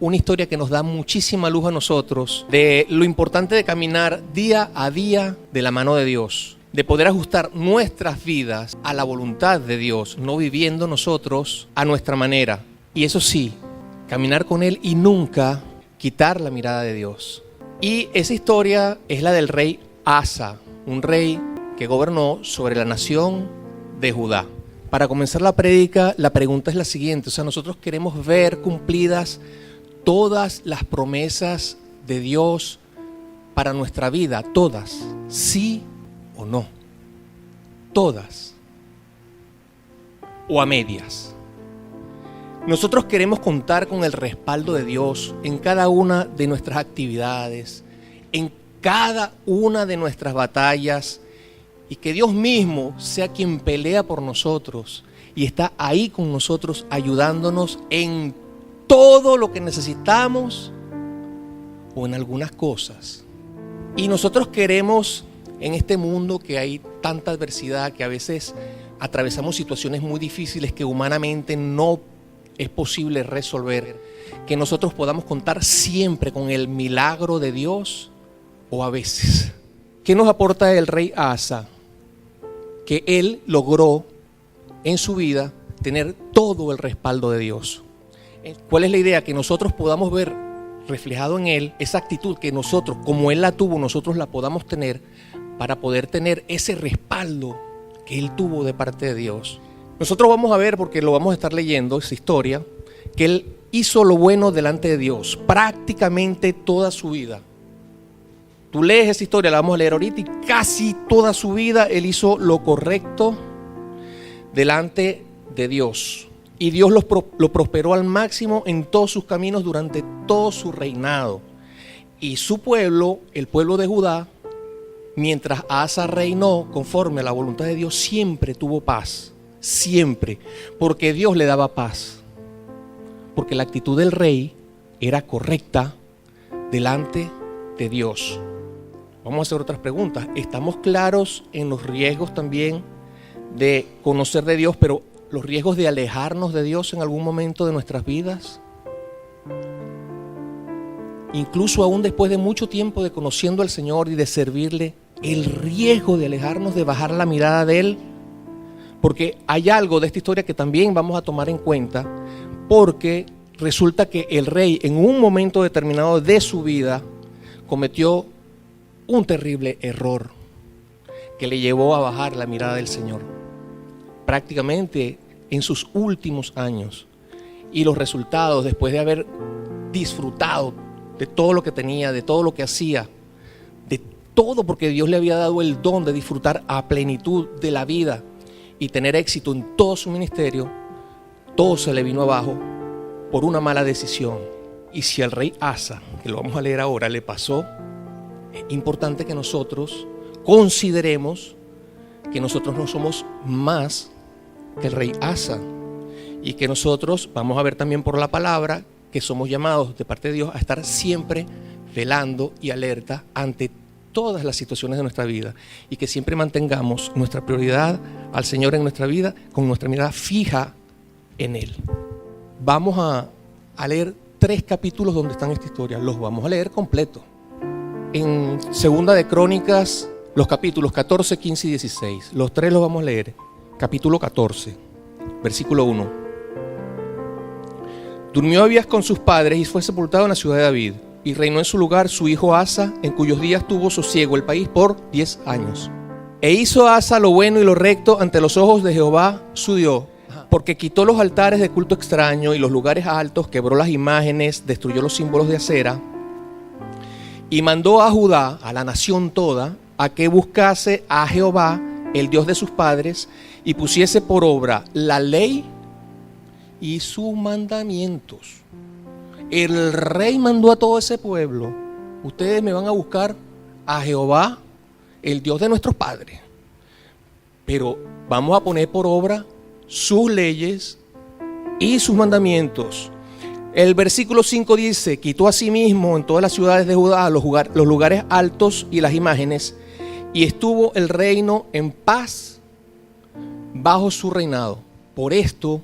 una historia que nos da muchísima luz a nosotros de lo importante de caminar día a día de la mano de Dios, de poder ajustar nuestras vidas a la voluntad de Dios, no viviendo nosotros a nuestra manera. Y eso sí, caminar con Él y nunca quitar la mirada de Dios. Y esa historia es la del rey Asa, un rey que gobernó sobre la nación de Judá. Para comenzar la prédica, la pregunta es la siguiente. Nosotros queremos ver cumplidas todas las promesas de Dios para nuestra vida, todas, sí o no, todas, o a medias. Nosotros queremos contar con el respaldo de Dios en cada una de nuestras actividades, en cada una de nuestras batallas, y que Dios mismo sea quien pelea por nosotros y está ahí con nosotros ayudándonos en todo lo que necesitamos o en algunas cosas. Y nosotros queremos, en este mundo que hay tanta adversidad, que a veces atravesamos situaciones muy difíciles que humanamente no es posible resolver, que nosotros podamos contar siempre con el milagro de Dios o a veces. ¿Qué nos aporta el rey Asa? Que él logró en su vida tener todo el respaldo de Dios. ¿Cuál es la idea? Que nosotros podamos ver reflejado en él esa actitud que nosotros, como él la tuvo, nosotros la podamos tener para poder tener ese respaldo que él tuvo de parte de Dios. Nosotros vamos a ver, porque lo vamos a estar leyendo, esa historia, que él hizo lo bueno delante de Dios prácticamente toda su vida. Tú lees esa historia, la vamos a leer ahorita, y casi toda su vida él hizo lo correcto delante de Dios. Y Dios lo prosperó al máximo en todos sus caminos durante todo su reinado. Y su pueblo, el pueblo de Judá, mientras Asa reinó conforme a la voluntad de Dios, siempre tuvo paz. Siempre. Porque Dios le daba paz. Porque la actitud del rey era correcta delante de Dios. Vamos a hacer otras preguntas. ¿Estamos claros en los riesgos también de conocer de Dios, pero los riesgos de alejarnos de Dios en algún momento de nuestras vidas? Incluso aún después de mucho tiempo de conociendo al Señor y de servirle, el riesgo de alejarnos, de bajar la mirada de Él. Porque hay algo de esta historia que también vamos a tomar en cuenta, porque resulta que el rey en un momento determinado de su vida cometió un terrible error que le llevó a bajar la mirada del Señor prácticamente en sus últimos años. Y los resultados, después de haber disfrutado de todo lo que tenía, de todo lo que hacía, de todo, porque Dios le había dado el don de disfrutar a plenitud de la vida y tener éxito en todo su ministerio, todo se le vino abajo por una mala decisión. Y si al rey Asa, que lo vamos a leer ahora, le pasó, es importante que nosotros consideremos que nosotros no somos más que el rey Asa, y que nosotros, vamos a ver también por la palabra, que somos llamados de parte de Dios a estar siempre velando y alerta ante todas las situaciones de nuestra vida, y que siempre mantengamos nuestra prioridad al Señor en nuestra vida, con nuestra mirada fija en Él. Vamos a leer 3 capítulos donde están esta historia. Los vamos a leer completo. En Segunda de Crónicas, los capítulos 14, 15 y 16. Los 3 los vamos a leer. Capítulo 14, versículo 1. Durmió Abías con sus padres y fue sepultado en la ciudad de David. Y reinó en su lugar su hijo Asa, en cuyos días tuvo sosiego el país por 10 años. E hizo Asa lo bueno y lo recto ante los ojos de Jehová su Dios, porque quitó los altares de culto extraño y los lugares altos, quebró las imágenes, destruyó los símbolos de acera, y mandó a Judá, a la nación toda, a que buscase a Jehová, el Dios de sus padres, y pusiese por obra la ley y sus mandamientos. El rey mandó a todo ese pueblo: ustedes me van a buscar a Jehová, el Dios de nuestros padres, pero vamos a poner por obra sus leyes y sus mandamientos. El versículo 5 dice: quitó a sí mismo en todas las ciudades de Judá los lugares altos y las imágenes, y estuvo el reino en paz bajo su reinado. Por esto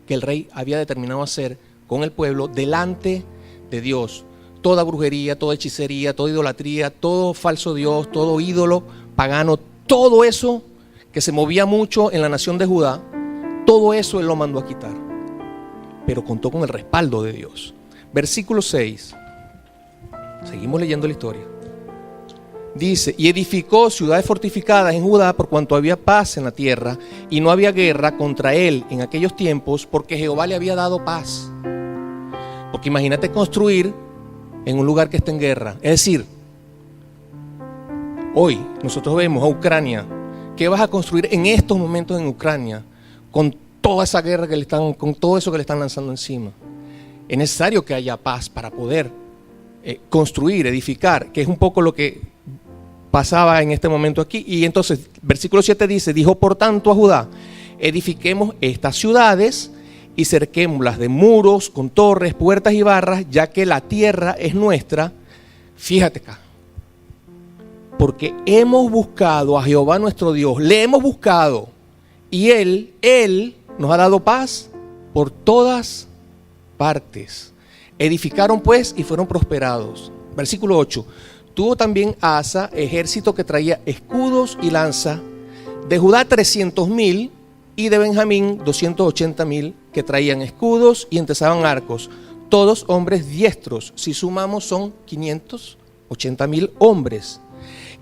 que el rey había determinado hacer con el pueblo delante de Dios. Toda brujería, toda hechicería, toda idolatría, todo falso Dios, todo ídolo pagano, todo eso que se movía mucho en la nación de Judá, todo eso Él lo mandó a quitar. Pero contó con el respaldo de Dios. Versículo 6. Seguimos leyendo la historia. Dice, y edificó ciudades fortificadas en Judá por cuanto había paz en la tierra y no había guerra contra él en aquellos tiempos, porque Jehová le había dado paz. Porque imagínate construir en un lugar que está en guerra. Es decir, hoy nosotros vemos a Ucrania. ¿Qué vas a construir en estos momentos en Ucrania con toda esa guerra con todo eso que le están lanzando encima? Es necesario que haya paz para poder construir, edificar, que es un poco lo que pasaba en este momento aquí. Y entonces, versículo 7 dice, dijo por tanto a Judá, edifiquemos estas ciudades y cerquémoslas de muros, con torres, puertas y barras, ya que la tierra es nuestra. Fíjate acá, porque hemos buscado a Jehová nuestro Dios, le hemos buscado, y Él nos ha dado paz por todas partes. Edificaron pues y fueron prosperados. Versículo 8. Tuvo también Asa ejército que traía escudos y lanza, de Judá 300,000 y de Benjamín 280,000 que traían escudos y entesaban arcos, todos hombres diestros. Si sumamos son 580,000 hombres.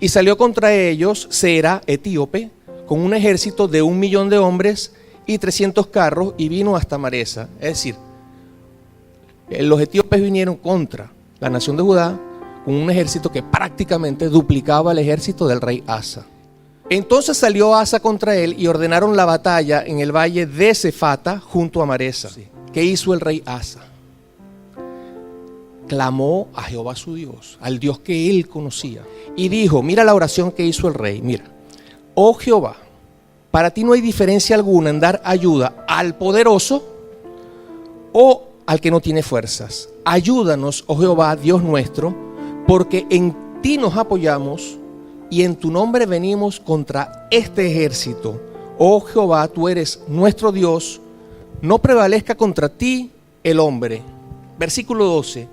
Y salió contra ellos Sera, etíope, con un ejército de 1,000,000 de hombres y 300 carros, y vino hasta Maresa. Es decir, los etíopes vinieron contra la nación de Judá con un ejército que prácticamente duplicaba el ejército del rey Asa. Entonces salió Asa contra él y ordenaron la batalla en el valle de Cefata junto a Maresa. ¿Qué hizo el rey Asa? Clamó a Jehová su Dios, al Dios que él conocía, y dijo, mira la oración que hizo el rey, mira, oh Jehová, para ti no hay diferencia alguna en dar ayuda al poderoso o al que no tiene fuerzas. Ayúdanos, oh Jehová, Dios nuestro, porque en ti nos apoyamos y en tu nombre venimos contra este ejército. Oh Jehová, tú eres nuestro Dios, no prevalezca contra ti el hombre. Versículo 12.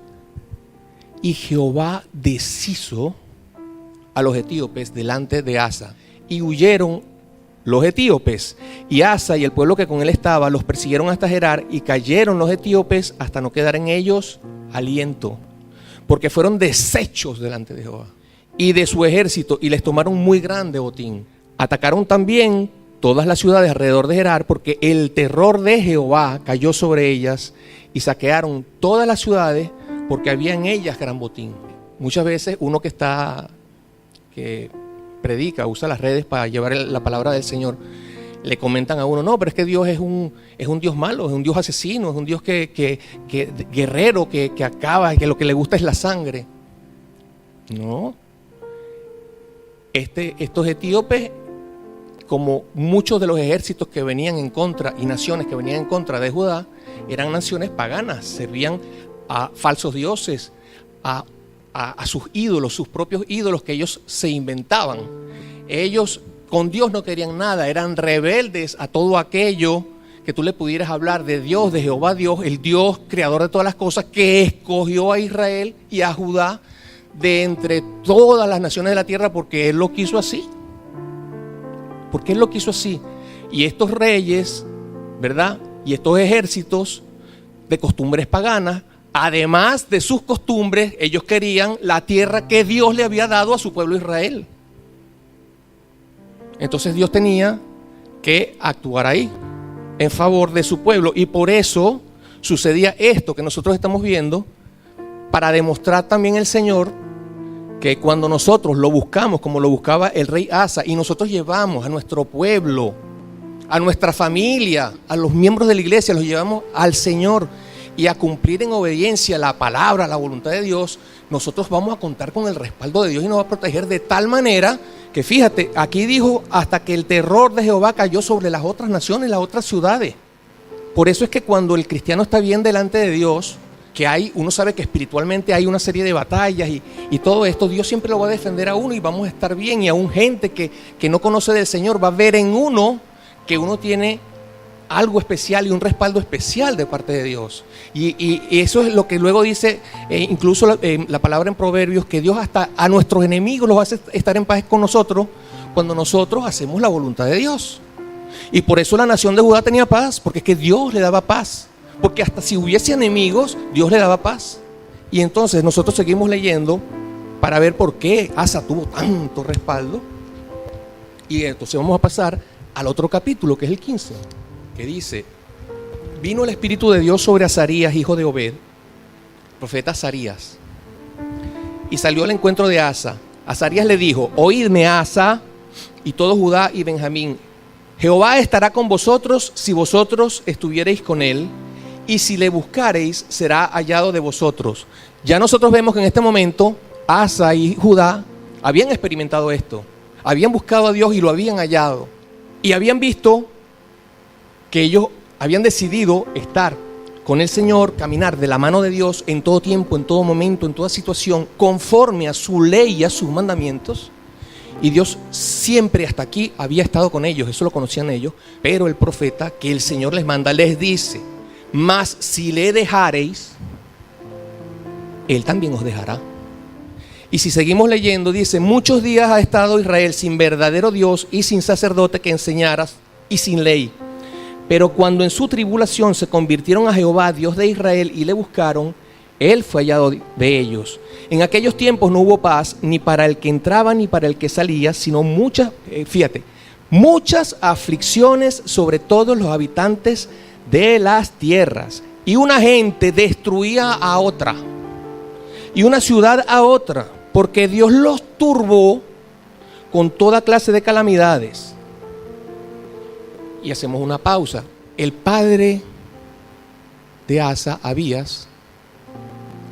Y Jehová deshizo a los etíopes delante de Asa, y huyeron los etíopes, y Asa y el pueblo que con él estaba los persiguieron hasta Gerar, y cayeron los etíopes hasta no quedar en ellos aliento, porque fueron deshechos delante de Jehová y de su ejército, y les tomaron muy grande botín. Atacaron también todas las ciudades alrededor de Gerar, porque el terror de Jehová cayó sobre ellas, y saquearon todas las ciudades, porque había en ellas gran botín. Muchas veces uno que predica, usa las redes para llevar la palabra del Señor, le comentan a uno, no, pero es que Dios es un Dios malo, es un Dios asesino, es un Dios que guerrero, que acaba, que lo que le gusta es la sangre. No. Estos etíopes, como muchos de los ejércitos que venían en contra y naciones que venían en contra de Judá, eran naciones paganas, servían a falsos dioses, a sus ídolos, sus propios ídolos que ellos se inventaban. Ellos con Dios no querían nada, eran rebeldes a todo aquello que tú le pudieras hablar de Dios, de Jehová Dios, el Dios creador de todas las cosas, que escogió a Israel y a Judá de entre todas las naciones de la tierra, porque Él lo quiso así. Porque Él lo quiso así. Y estos reyes, ¿verdad? Y estos ejércitos de costumbres paganas, además de sus costumbres, ellos querían la tierra que Dios le había dado a su pueblo Israel. Entonces Dios tenía que actuar ahí en favor de su pueblo, y por eso sucedía esto que nosotros estamos viendo, para demostrar también el Señor que cuando nosotros lo buscamos como lo buscaba el rey Asa, y nosotros llevamos a nuestro pueblo, a nuestra familia, a los miembros de la iglesia, los llevamos al Señor y a cumplir en obediencia la palabra, la voluntad de Dios, nosotros vamos a contar con el respaldo de Dios y nos va a proteger de tal manera que, fíjate, aquí dijo, hasta que el terror de Jehová cayó sobre las otras naciones, las otras ciudades. Por eso es que cuando el cristiano está bien delante de Dios, que uno sabe que espiritualmente hay una serie de batallas y todo esto, Dios siempre lo va a defender a uno y vamos a estar bien. Y aún gente que no conoce del Señor va a ver en uno que uno tiene algo especial y un respaldo especial de parte de Dios. Y eso es lo que luego dice, incluso la palabra en Proverbios, que Dios hasta a nuestros enemigos los hace estar en paz con nosotros cuando nosotros hacemos la voluntad de Dios. Y por eso la nación de Judá tenía paz, porque es que Dios le daba paz. Porque hasta si hubiese enemigos, Dios le daba paz. Y entonces nosotros seguimos leyendo para ver por qué Asa tuvo tanto respaldo. Y entonces vamos a pasar al otro capítulo, que es el 15, que dice: vino el Espíritu de Dios sobre Azarías, hijo de Obed, profeta Azarías, y salió al encuentro de Asa. Azarías le dijo: oídme, Asa, y todo Judá y Benjamín, Jehová estará con vosotros si vosotros estuviereis con él, y si le buscareis será hallado de vosotros. Ya nosotros vemos que en este momento Asa y Judá habían experimentado esto, habían buscado a Dios y lo habían hallado, y habían visto que ellos habían decidido estar con el Señor, caminar de la mano de Dios en todo tiempo, en todo momento, en toda situación, conforme a su ley y a sus mandamientos. Y Dios siempre hasta aquí había estado con ellos, eso lo conocían ellos. Pero el profeta que el Señor les manda les dice: mas si le dejareis, Él también os dejará. Y si seguimos leyendo, dice: muchos días ha estado Israel sin verdadero Dios y sin sacerdote que enseñaras y sin ley. Pero cuando en su tribulación se convirtieron a Jehová, Dios de Israel, y le buscaron, Él fue hallado de ellos. En aquellos tiempos no hubo paz ni para el que entraba ni para el que salía, sino muchas aflicciones sobre todos los habitantes de las tierras. Y una gente destruía a otra, y una ciudad a otra, porque Dios los turbó con toda clase de calamidades. Y hacemos una pausa. El padre de Asa, Abías,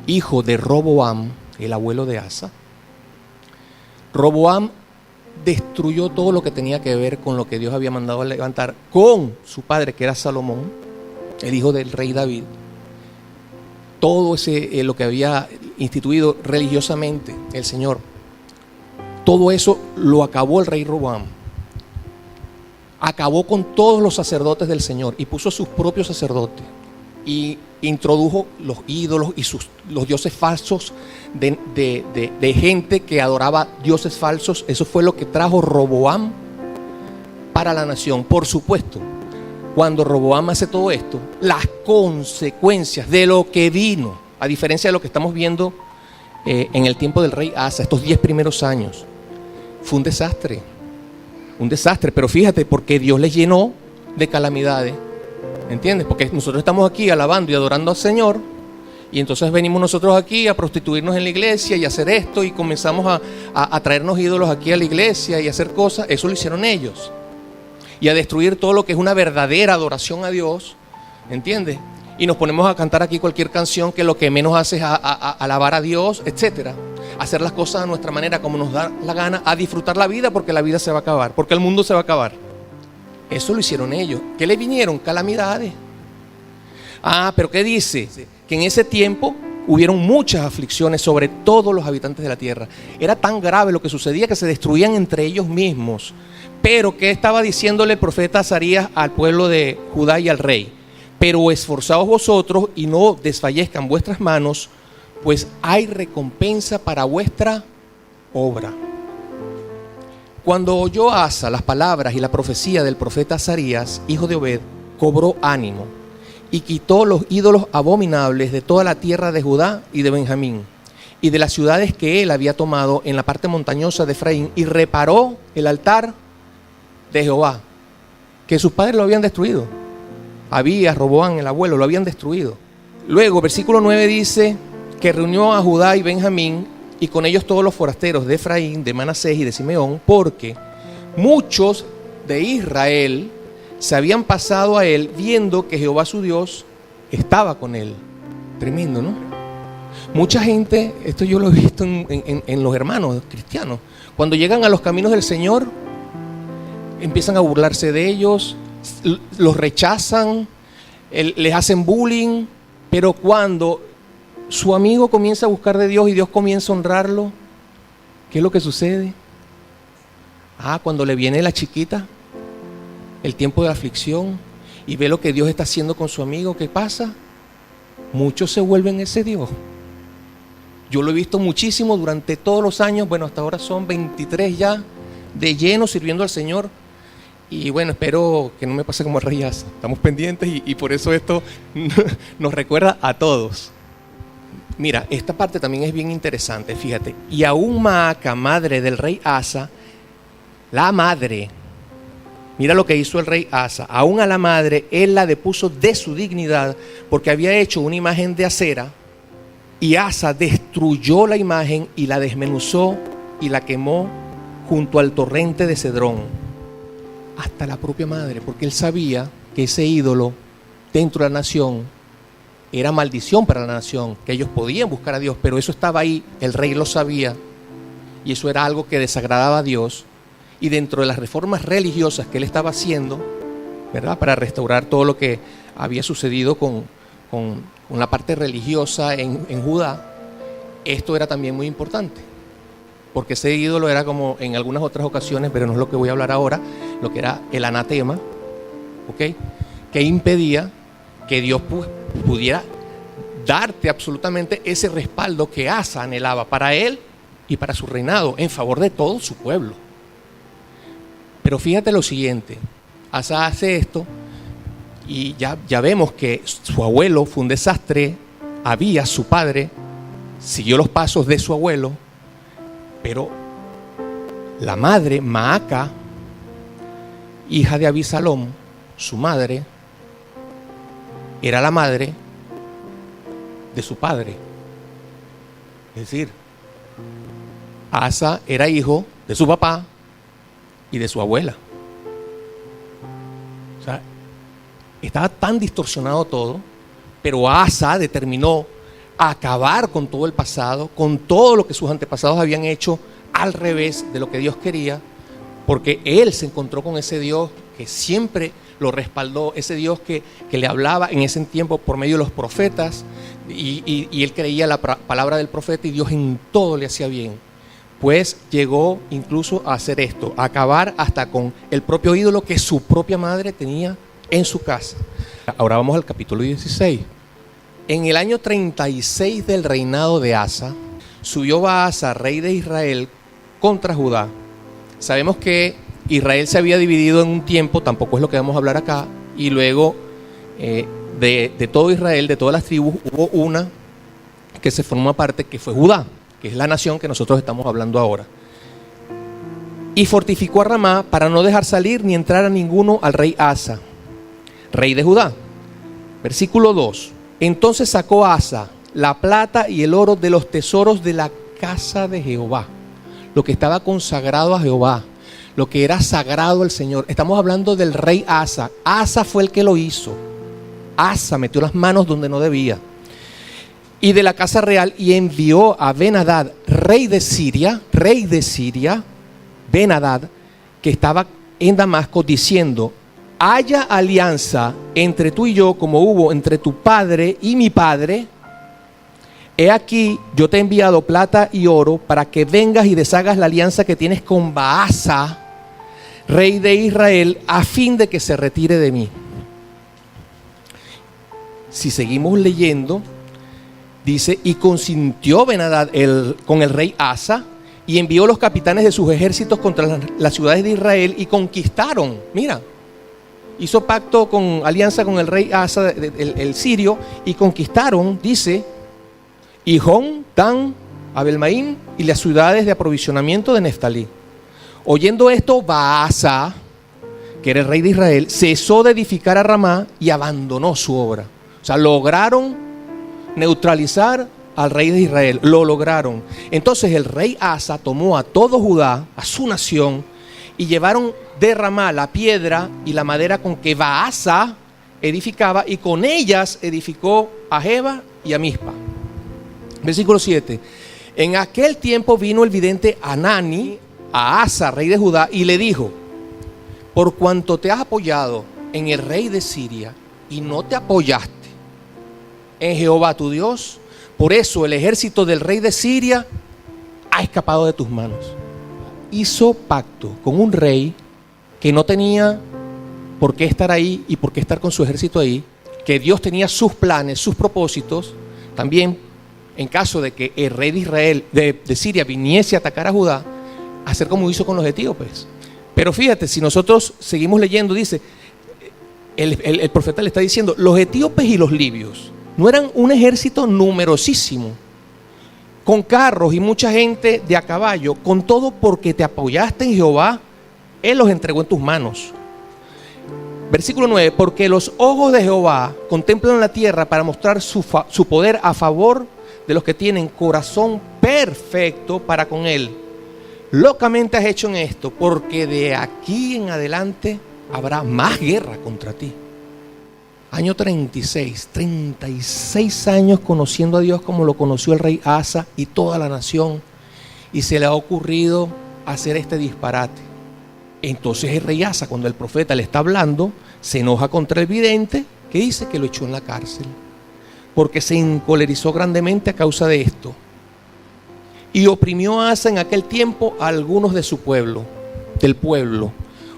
hijo de Roboam, el abuelo de Asa, Roboam destruyó todo lo que tenía que ver con lo que Dios había mandado a levantar con su padre, que era Salomón, el hijo del rey David. Todo ese lo que había instituido religiosamente el Señor, todo eso lo acabó el rey Roboam. Acabó con todos los sacerdotes del Señor y puso sus propios sacerdotes, y introdujo los ídolos y los dioses falsos de gente que adoraba dioses falsos. Eso fue lo que trajo Roboam para la nación. Por supuesto, cuando Roboam hace todo esto, las consecuencias de lo que vino, a diferencia de lo que estamos viendo en el tiempo del rey Asa, estos 10 primeros años, fue un desastre. Un desastre, pero fíjate, porque Dios les llenó de calamidades, ¿entiendes? Porque nosotros estamos aquí alabando y adorando al Señor, y entonces venimos nosotros aquí a prostituirnos en la iglesia y a hacer esto, y comenzamos a traernos ídolos aquí a la iglesia y a hacer cosas. Eso lo hicieron ellos, y a destruir todo lo que es una verdadera adoración a Dios, ¿entiendes? Y nos ponemos a cantar aquí cualquier canción que lo que menos hace es a alabar a Dios, etcétera. Hacer las cosas a nuestra manera, como nos da la gana, a disfrutar la vida, porque la vida se va a acabar, porque el mundo se va a acabar. Eso lo hicieron ellos. ¿Qué le vinieron? Calamidades. Pero ¿qué dice? Que en ese tiempo hubieron muchas aflicciones sobre todos los habitantes de la tierra. Era tan grave lo que sucedía que se destruían entre ellos mismos. Pero ¿qué estaba diciéndole el profeta Azarías al pueblo de Judá y al rey? Pero esforzaos vosotros y no desfallezcan vuestras manos, pues hay recompensa para vuestra obra. Cuando oyó Asa las palabras y la profecía del profeta Azarías, hijo de Obed, cobró ánimo y quitó los ídolos abominables de toda la tierra de Judá y de Benjamín y de las ciudades que él había tomado en la parte montañosa de Efraín, y reparó el altar de Jehová, que sus padres lo habían destruido. Abías, Roboam, el abuelo, lo habían destruido. Luego, versículo 9 dice que reunió a Judá y Benjamín, y con ellos todos los forasteros de Efraín, de Manasés y de Simeón, porque muchos de Israel se habían pasado a él, viendo que Jehová su Dios estaba con él. Tremendo, ¿no? Mucha gente, esto yo lo he visto en los hermanos cristianos, cuando llegan a los caminos del Señor, empiezan a burlarse de ellos, los rechazan, les hacen bullying. Pero cuando su amigo comienza a buscar de Dios y Dios comienza a honrarlo, ¿qué es lo que sucede? Cuando le viene la chiquita, el tiempo de aflicción, y ve lo que Dios está haciendo con su amigo, ¿qué pasa? Muchos se vuelven ese Dios. Yo lo he visto muchísimo durante todos los años, bueno, hasta ahora son 23 ya, de lleno sirviendo al Señor. Y bueno, espero que no me pase como el rey Asa. Estamos pendientes y por eso esto nos recuerda a todos. Mira, esta parte también es bien interesante, fíjate. Y aún Maaca, madre del rey Asa, la madre, mira lo que hizo el rey Asa, aún a la madre, él la depuso de su dignidad porque había hecho una imagen de acera, y Asa destruyó la imagen y la desmenuzó y la quemó junto al torrente de Cedrón. Hasta la propia madre, porque él sabía que ese ídolo dentro de la nación era maldición para la nación, que ellos podían buscar a Dios, pero eso estaba ahí, el rey lo sabía, y eso era algo que desagradaba a Dios. Y dentro de las reformas religiosas que él estaba haciendo, ¿verdad?, para restaurar todo lo que había sucedido con la parte religiosa en Judá, esto era también muy importante. Porque ese ídolo era como en algunas otras ocasiones, pero no es lo que voy a hablar ahora, lo que era el anatema, ¿ok?, que impedía que Dios pudiera darte absolutamente ese respaldo que Asa anhelaba para él y para su reinado, en favor de todo su pueblo. Pero fíjate lo siguiente, Asa hace esto y ya vemos que su abuelo fue un desastre, Abías, su padre, siguió los pasos de su abuelo, pero la madre, Maaca, hija de Abisalom, su madre, era la madre de su padre. Es decir, Asa era hijo de su papá y de su abuela. O sea, estaba tan distorsionado todo, pero Asa determinó acabar con todo el pasado, con todo lo que sus antepasados habían hecho al revés de lo que Dios quería, porque él se encontró con ese Dios que siempre lo respaldó, ese Dios que le hablaba en ese tiempo por medio de los profetas, y él creía la palabra del profeta y Dios en todo le hacía bien. Pues llegó incluso a hacer esto, a acabar hasta con el propio ídolo que su propia madre tenía en su casa. Ahora vamos al capítulo 16. En el año 36 del reinado de Asa, subió Baasa, rey de Israel, contra Judá. Sabemos que Israel se había dividido en un tiempo, tampoco es lo que vamos a hablar acá, y luego de todo Israel, de todas las tribus, hubo una que se formó aparte, que fue Judá, que es la nación que nosotros estamos hablando ahora. Y fortificó a Ramá para no dejar salir ni entrar a ninguno al rey Asa, rey de Judá. Versículo 2. Entonces sacó Asa la plata y el oro de los tesoros de la casa de Jehová, lo que estaba consagrado a Jehová, lo que era sagrado al Señor. Estamos hablando del rey Asa. Asa fue el que lo hizo. Asa metió las manos donde no debía. Y de la casa real, y envió a Ben-Hadad, rey de Siria, Ben-Hadad, que estaba en Damasco, diciendo: haya alianza entre tú y yo como hubo entre tu padre y mi padre. He aquí, yo te he enviado plata y oro para que vengas y deshagas la alianza que tienes con Baasa, rey de Israel, a fin de que se retire de mí. Si seguimos leyendo, dice: y consintió Ben-Hadad con el rey Asa, y envió los capitanes de sus ejércitos contra las ciudades de Israel, y conquistaron. Mira, hizo pacto alianza con el rey Asa, el sirio, y conquistaron, dice, Hijón, Dan, Abel-Maim y las ciudades de aprovisionamiento de Neftalí. Oyendo esto, Baasa, que era el rey de Israel, cesó de edificar a Ramá y abandonó su obra. O sea, lograron neutralizar al rey de Israel, lo lograron. Entonces el rey Asa tomó a todo Judá, a su nación, y llevaron de Ramá la piedra y la madera con que Baasa edificaba, y con ellas edificó a Jeba y a Mizpa. Versículo 7. En aquel tiempo vino el vidente Hanani a Asa, rey de Judá, y le dijo: por cuanto te has apoyado en el rey de Siria y no te apoyaste en Jehová tu Dios, por eso el ejército del rey de Siria ha escapado de tus manos. Hizo pacto con un rey que no tenía por qué estar ahí y por qué estar con su ejército ahí, que Dios tenía sus planes, sus propósitos, también en caso de que el rey de Israel, de Siria, viniese a atacar a Judá, hacer como hizo con los etíopes. Pero fíjate, si nosotros seguimos leyendo, dice, el profeta le está diciendo, los etíopes y los libios no eran un ejército numerosísimo, con carros y mucha gente de a caballo, con todo porque te apoyaste en Jehová, Él los entregó en tus manos. Versículo 9, porque los ojos de Jehová contemplan la tierra para mostrar su poder a favor de los que tienen corazón perfecto para con Él. Locamente has hecho en esto, porque de aquí en adelante habrá más guerra contra ti. Año 36 años conociendo a Dios como lo conoció el rey Asa y toda la nación, y se le ha ocurrido hacer este disparate. Entonces el rey Asa, cuando el profeta le está hablando, se enoja contra el vidente, que dice que lo echó en la cárcel, porque se encolerizó grandemente a causa de esto. Y oprimió a Asa en aquel tiempo a algunos de su pueblo, del pueblo.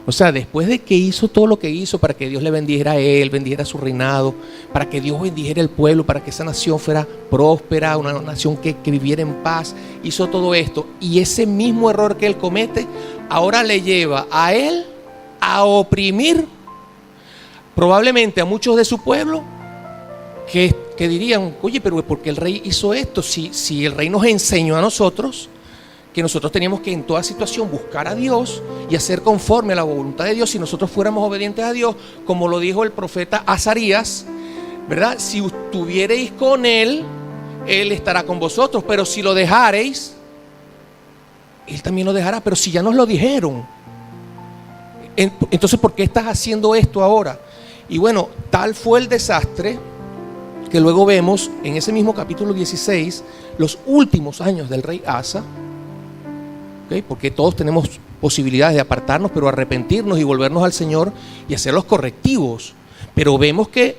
O sea, después de que hizo todo lo que hizo para que Dios le bendijera a él, bendijera su reinado, para que Dios bendijera el pueblo, para que esa nación fuera próspera, una nación que viviera en paz, hizo todo esto. Y ese mismo error que él comete, ahora le lleva a él a oprimir probablemente a muchos de su pueblo, que dirían, oye, pero ¿por qué el rey hizo esto? Si el rey nos enseñó a nosotros que nosotros teníamos que en toda situación buscar a Dios y hacer conforme a la voluntad de Dios, si nosotros fuéramos obedientes a Dios, como lo dijo el profeta Azarías, ¿verdad? Si estuviereis con Él, Él estará con vosotros, pero si lo dejareis, Él también lo dejará. Pero si ya nos lo dijeron, entonces ¿por qué estás haciendo esto ahora? Y bueno, tal fue el desastre que luego vemos en ese mismo capítulo 16, los últimos años del rey Asa, ¿okay? Porque todos tenemos posibilidades de apartarnos, pero arrepentirnos y volvernos al Señor y hacer los correctivos. Pero vemos que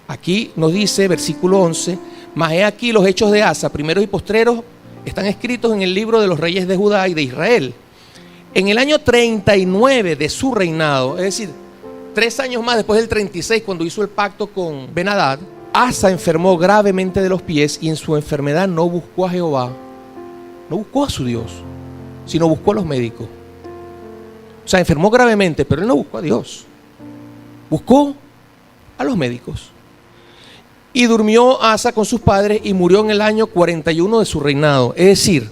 aquí nos dice, versículo 11, mas he aquí los hechos de Asa, primeros y postreros, están escritos en el libro de los reyes de Judá y de Israel. En el año 39 de su reinado, es decir, 3 años más después del 36, cuando hizo el pacto con Ben-Hadad, Asa enfermó gravemente de los pies y en su enfermedad no buscó a Jehová, no buscó a su Dios, sino buscó a los médicos. O sea, enfermó gravemente, pero él no buscó a Dios, buscó a los médicos. Y durmió Asa con sus padres y murió en el año 41 de su reinado. Es decir,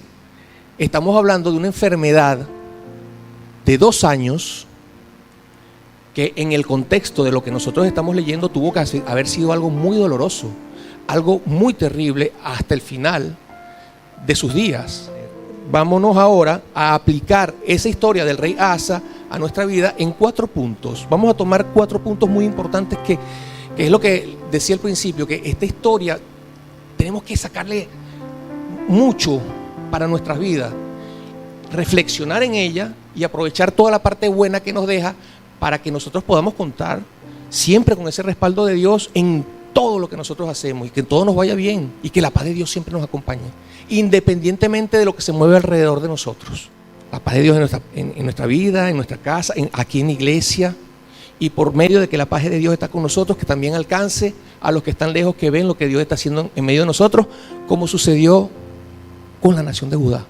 estamos hablando de una enfermedad de 2 años que en el contexto de lo que nosotros estamos leyendo tuvo que haber sido algo muy doloroso, algo muy terrible hasta el final de sus días. Vámonos ahora a aplicar esa historia del rey Asa a nuestra vida en 4 puntos. Vamos a tomar 4 puntos muy importantes que es lo que decía al principio, que esta historia tenemos que sacarle mucho para nuestras vidas, reflexionar en ella y aprovechar toda la parte buena que nos deja para que nosotros podamos contar siempre con ese respaldo de Dios en todo lo que nosotros hacemos y que todo nos vaya bien y que la paz de Dios siempre nos acompañe, independientemente de lo que se mueve alrededor de nosotros. La paz de Dios en nuestra vida, en nuestra casa, aquí en la iglesia, y por medio de que la paz de Dios está con nosotros, que también alcance a los que están lejos, que ven lo que Dios está haciendo en medio de nosotros, como sucedió con la nación de Judá.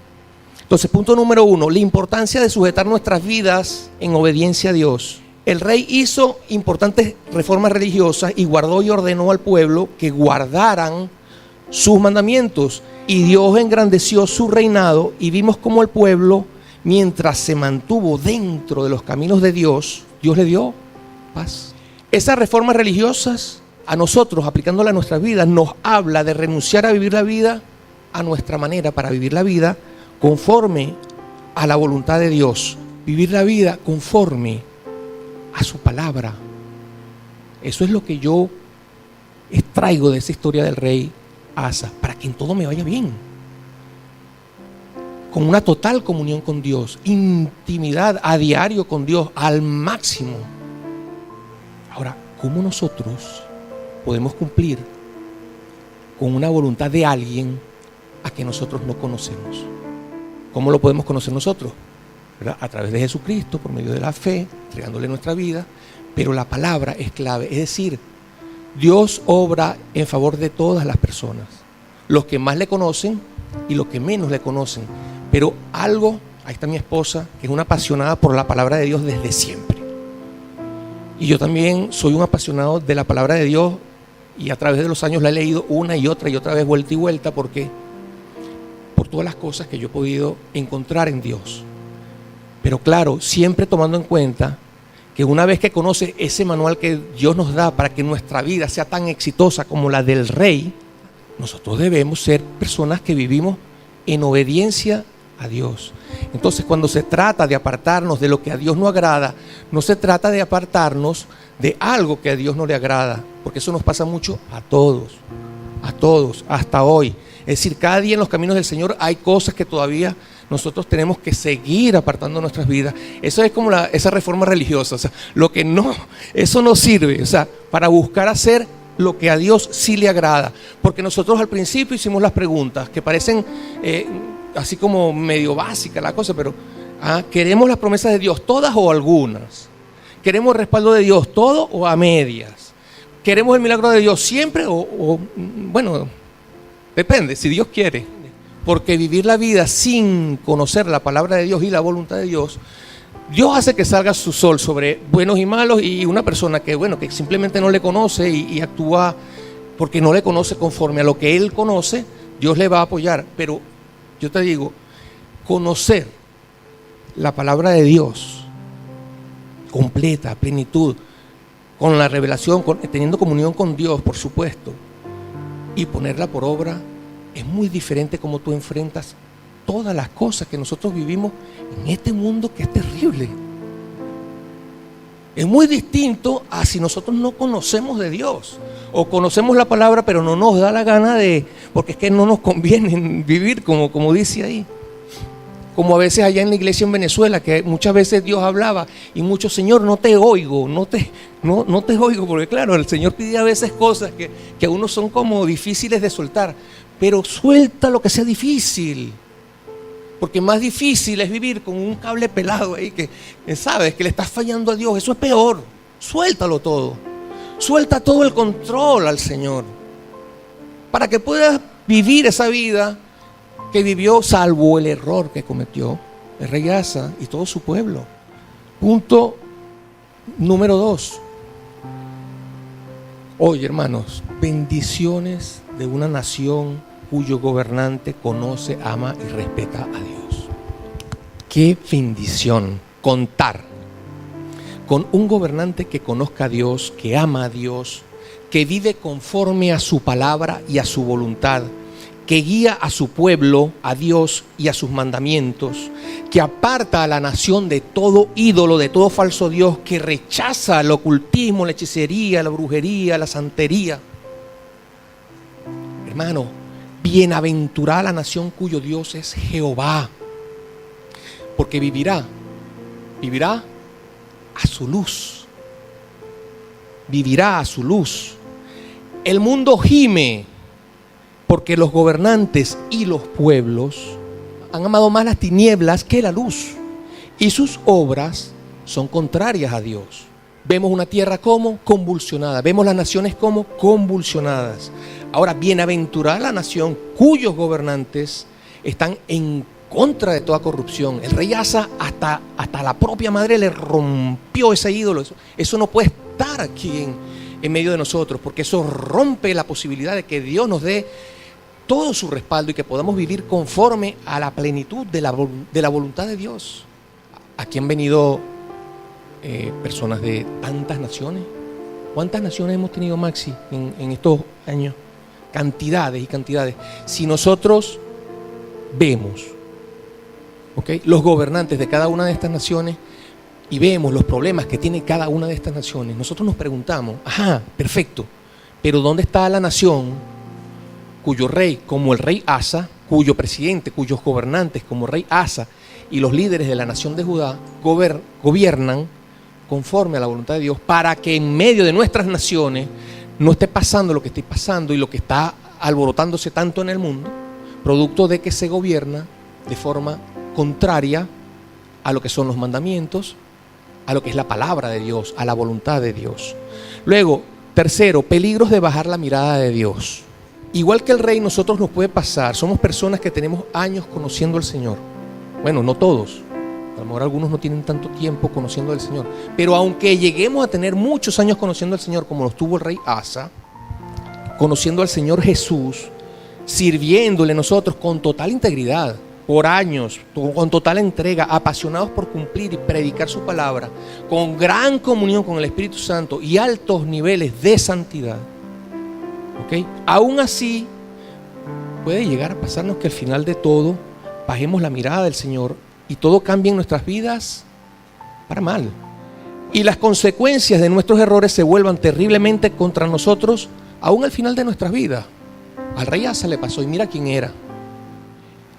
Entonces, punto número 1, la importancia de sujetar nuestras vidas en obediencia a Dios. El rey hizo importantes reformas religiosas y guardó y ordenó al pueblo que guardaran sus mandamientos. Y Dios engrandeció su reinado y vimos cómo el pueblo, mientras se mantuvo dentro de los caminos de Dios, Dios le dio paz. Esas reformas religiosas, a nosotros, aplicándolas a nuestras vidas, nos habla de renunciar a vivir la vida a nuestra manera, para vivir la vida conforme a la voluntad de Dios, vivir la vida conforme a su palabra. Eso es lo que yo extraigo de esa historia del rey Asa, para que en todo me vaya bien, con una total comunión con Dios, intimidad a diario con Dios al máximo. Ahora, ¿cómo nosotros podemos cumplir con una voluntad de alguien a que nosotros no conocemos? ¿Cómo lo podemos conocer nosotros? ¿verdad? A través de Jesucristo, por medio de la fe, entregándole nuestra vida, pero la palabra es clave. Es decir, Dios obra en favor de todas las personas, los que más le conocen y los que menos le conocen. Pero algo, ahí está mi esposa, que es una apasionada por la palabra de Dios desde siempre. Y yo también soy un apasionado de la palabra de Dios y a través de los años la he leído una y otra vez, vuelta y vuelta, porque por todas las cosas que yo he podido encontrar en Dios. Pero claro, siempre tomando en cuenta que una vez que conoce ese manual que Dios nos da para que nuestra vida sea tan exitosa como la del Rey, nosotros debemos ser personas que vivimos en obediencia a Dios. Entonces, cuando se trata de apartarnos de lo que a Dios no agrada, no se trata de apartarnos de algo que a Dios no le agrada, porque eso nos pasa mucho a todos, hasta hoy. Es decir, cada día en los caminos del Señor hay cosas que todavía nosotros tenemos que seguir apartando nuestras vidas. Eso es como esa reforma religiosa, o sea, eso no sirve, o sea, para buscar hacer lo que a Dios sí le agrada. Porque nosotros al principio hicimos las preguntas que parecen así como medio básica la cosa, pero ¿queremos las promesas de Dios todas o algunas? ¿Queremos el respaldo de Dios todo o a medias? ¿Queremos el milagro de Dios siempre o bueno, depende, si Dios quiere? Porque vivir la vida sin conocer la palabra de Dios y la voluntad de Dios, Dios hace que salga su sol sobre buenos y malos, y una persona que simplemente no le conoce y actúa porque no le conoce conforme a lo que Él conoce, Dios le va a apoyar. Pero yo te digo, conocer la palabra de Dios completa, a plenitud, con la revelación, teniendo comunión con Dios, por supuesto, y ponerla por obra, es muy diferente como tú enfrentas todas las cosas que nosotros vivimos en este mundo que es terrible. Es muy distinto a si nosotros no conocemos de Dios o conocemos la palabra pero no nos da la gana porque es que no nos conviene vivir como dice ahí. Como a veces allá en la iglesia en Venezuela, que muchas veces Dios hablaba y muchos, Señor, no te oigo, no te oigo, porque claro, el Señor pide a veces cosas que a uno son como difíciles de soltar, pero suelta lo que sea difícil. Porque más difícil es vivir con un cable pelado ahí que sabes que le estás fallando a Dios. Eso es peor. Suéltalo todo. Suelta todo el control al Señor, para que puedas vivir esa vida que vivió, salvo el error que cometió el rey Asa y todo su pueblo. Punto número 2. Oye, hermanos, bendiciones de una nación cuyo gobernante conoce, ama y respeta a Dios. Qué bendición contar con un gobernante que conozca a Dios, que ama a Dios, que vive conforme a su palabra y a su voluntad, que guía a su pueblo, a Dios y a sus mandamientos, que aparta a la nación de todo ídolo, de todo falso Dios, que rechaza el ocultismo, la hechicería, la brujería, la santería. Hermano, bienaventurada la nación cuyo Dios es Jehová, porque vivirá a su luz. Vivirá a su luz. El mundo gime porque los gobernantes y los pueblos han amado más las tinieblas que la luz, y sus obras son contrarias a Dios. Vemos una tierra como convulsionada, vemos las naciones como convulsionadas. Ahora, bienaventurada la nación cuyos gobernantes están en contra de toda corrupción. El rey Asa hasta la propia madre le rompió ese ídolo. Eso no puede estar aquí en medio de nosotros, porque eso rompe la posibilidad de que Dios nos dé todo su respaldo y que podamos vivir conforme a la plenitud de la voluntad de Dios. Aquí han venido personas de tantas naciones. ¿Cuántas naciones hemos tenido, Maxi, en estos años? Cantidades y cantidades. Si nosotros vemos los gobernantes de cada una de estas naciones y vemos los problemas que tiene cada una de estas naciones, nosotros nos preguntamos, perfecto, pero ¿dónde está la nación cuyo rey, como el rey Asa, cuyo presidente, cuyos gobernantes, como el rey Asa, y los líderes de la nación de Judá gobiernan conforme a la voluntad de Dios, para que en medio de nuestras naciones no esté pasando lo que esté pasando y lo que está alborotándose tanto en el mundo, producto de que se gobierna de forma contraria a lo que son los mandamientos, a lo que es la palabra de Dios, a la voluntad de Dios. Luego, tercero, peligros de bajar la mirada de Dios. Igual que el rey, nosotros nos puede pasar, somos personas que tenemos años conociendo al Señor. Bueno, no todos, a lo mejor algunos no tienen tanto tiempo conociendo al Señor, pero aunque lleguemos a tener muchos años conociendo al Señor, como los tuvo el rey Asa, conociendo al Señor Jesús, sirviéndole nosotros con total integridad, por años, con total entrega, apasionados por cumplir y predicar su palabra, con gran comunión con el Espíritu Santo y altos niveles de santidad, ¿ok? Aún así, puede llegar a pasarnos que al final de todo, bajemos la mirada del Señor y todo cambie en nuestras vidas para mal. Y las consecuencias de nuestros errores se vuelvan terriblemente contra nosotros, aún al final de nuestras vidas. Al rey Asa le pasó y mira quién era.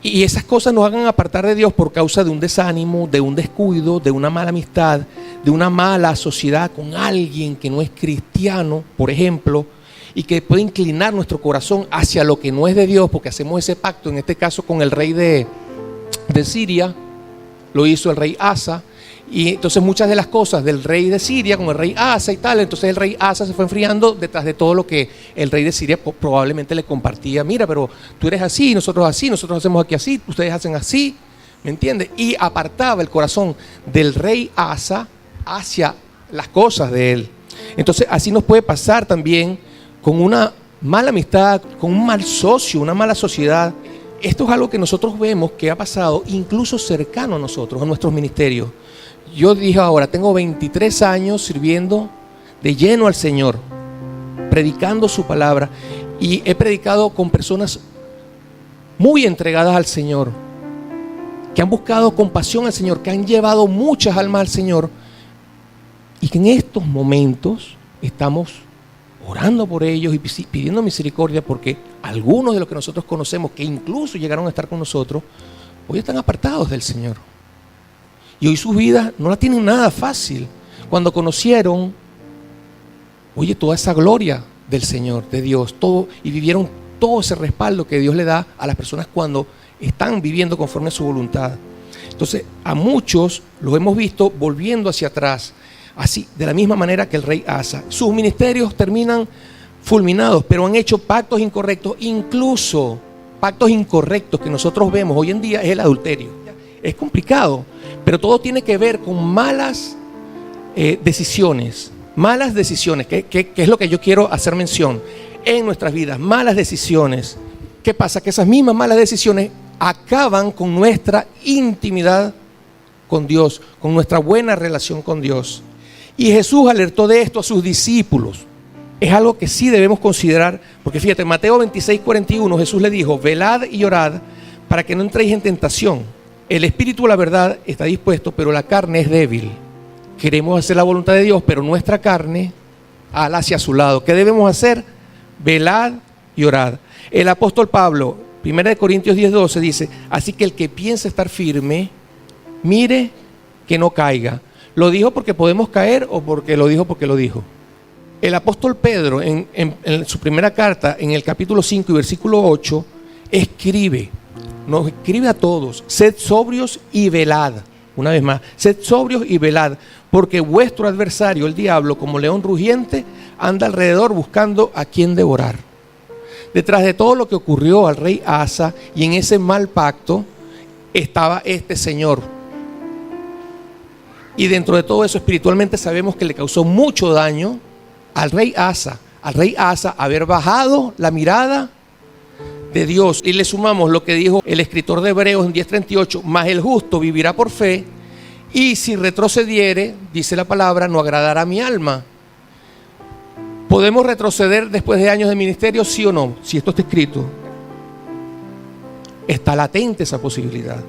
Y esas cosas nos hagan apartar de Dios por causa de un desánimo, de un descuido, de una mala amistad, de una mala sociedad con alguien que no es cristiano, por ejemplo, y que puede inclinar nuestro corazón hacia lo que no es de Dios, porque hacemos ese pacto, en este caso con el rey de Siria, lo hizo el rey Asa, y entonces muchas de las cosas del rey de Siria con el rey Asa y tal, entonces el rey Asa se fue enfriando detrás de todo lo que el rey de Siria probablemente le compartía. Mira, pero tú eres así, nosotros hacemos aquí así, ustedes hacen así, ¿me entiendes? Y apartaba el corazón del rey Asa hacia las cosas de él. Entonces así nos puede pasar también con una mala amistad, con un mal socio, una mala sociedad. Esto es algo que nosotros vemos que ha pasado incluso cercano a nosotros, a nuestros ministerios. Yo dije ahora, tengo 23 años sirviendo de lleno al Señor, predicando su palabra, y he predicado con personas muy entregadas al Señor, que han buscado compasión al Señor, que han llevado muchas almas al Señor, y que en estos momentos estamos orando por ellos y pidiendo misericordia, porque algunos de los que nosotros conocemos, que incluso llegaron a estar con nosotros, hoy están apartados del Señor. Y hoy sus vidas no la tienen nada fácil. Cuando conocieron, oye, toda esa gloria del Señor, de Dios, todo, y vivieron todo ese respaldo que Dios le da a las personas cuando están viviendo conforme a su voluntad. Entonces, a muchos los hemos visto volviendo hacia atrás, así, de la misma manera que el rey Asa. Sus ministerios terminan fulminados, pero han hecho pactos incorrectos, incluso pactos incorrectos que nosotros vemos hoy en día es el adulterio. Es complicado, pero todo tiene que ver con malas decisiones, que es lo que yo quiero hacer mención en nuestras vidas, malas decisiones. ¿Qué pasa? Que esas mismas malas decisiones acaban con nuestra intimidad con Dios, con nuestra buena relación con Dios. Y Jesús alertó de esto a sus discípulos. Es algo que sí debemos considerar, porque fíjate, en Mateo 26:41 Jesús le dijo: velad y orad para que no entréis en tentación. El espíritu, la verdad, está dispuesto, pero la carne es débil. Queremos hacer la voluntad de Dios, pero nuestra carne ala hacia su lado. ¿Qué debemos hacer? Velad y orad. El apóstol Pablo, 1 Corintios 10:12, dice: así que el que piensa estar firme, mire que no caiga. ¿Lo dijo porque podemos caer o porque lo dijo porque lo dijo? El apóstol Pedro, en su primera carta, en el capítulo 5 y versículo 8, nos escribe a todos: sed sobrios y velad. Una vez más, sed sobrios y velad, porque vuestro adversario, el diablo, como león rugiente, anda alrededor buscando a quien devorar. Detrás de todo lo que ocurrió al rey Asa y en ese mal pacto, estaba este señor. Y dentro de todo eso, espiritualmente sabemos que le causó mucho daño al rey Asa haber bajado la mirada de Dios. Y le sumamos lo que dijo el escritor de Hebreos en 10:38: mas el justo vivirá por fe, y si retrocediere, dice la palabra, no agradará a mi alma. ¿Podemos retroceder después de años de ministerio? Sí o no. Si esto está escrito, está latente esa posibilidad.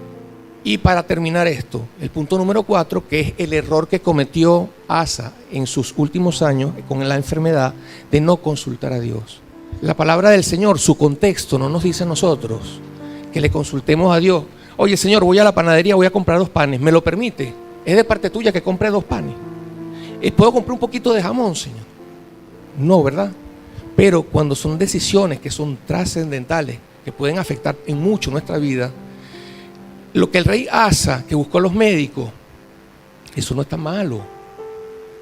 Y para terminar esto, el punto número 4, que es el error que cometió Asa en sus últimos años con la enfermedad, de no consultar a Dios. La palabra del Señor, su contexto, no nos dice a nosotros que le consultemos a Dios. Oye, Señor, voy a la panadería, voy a comprar 2 panes, ¿me lo permite? ¿Es de parte tuya que compre 2 panes? ¿Puedo comprar un poquito de jamón, Señor? No, ¿verdad? Pero cuando son decisiones que son trascendentales, que pueden afectar en mucho nuestra vida, lo que el rey Asa, que buscó a los médicos, eso no está malo.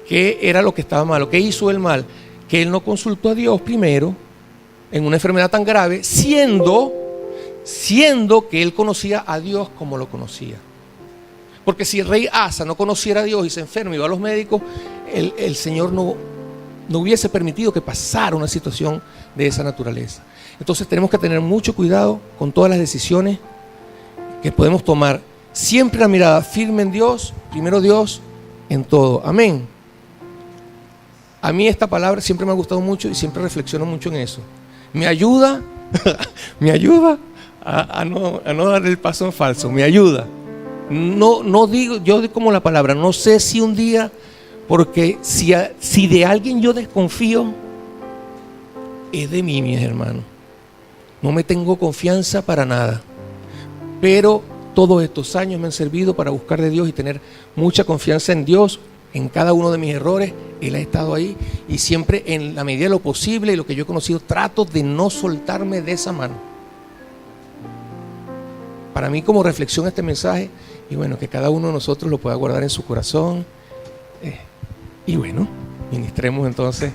¿Qué era lo que estaba malo? ¿Qué hizo el mal? Que él no consultó a Dios primero en una enfermedad tan grave, siendo que él conocía a Dios como lo conocía. Porque si el rey Asa no conociera a Dios y se enferma y va a los médicos, el Señor no hubiese permitido que pasara una situación de esa naturaleza. Entonces tenemos que tener mucho cuidado con todas las decisiones que podemos tomar. Siempre la mirada firme en Dios, primero Dios en todo. Amén. A mí esta palabra siempre me ha gustado mucho y siempre reflexiono mucho en eso. Me ayuda, a no dar el paso en falso. Me ayuda. No digo, yo digo como la palabra, no sé si un día, porque si de alguien yo desconfío, es de mí, mis hermanos. No me tengo confianza para nada. Pero todos estos años me han servido para buscar de Dios y tener mucha confianza en Dios. En cada uno de mis errores, Él ha estado ahí. Y siempre en la medida de lo posible y lo que yo he conocido, trato de no soltarme de esa mano. Para mí como reflexión este mensaje, y bueno, que cada uno de nosotros lo pueda guardar en su corazón. Y bueno, ministremos entonces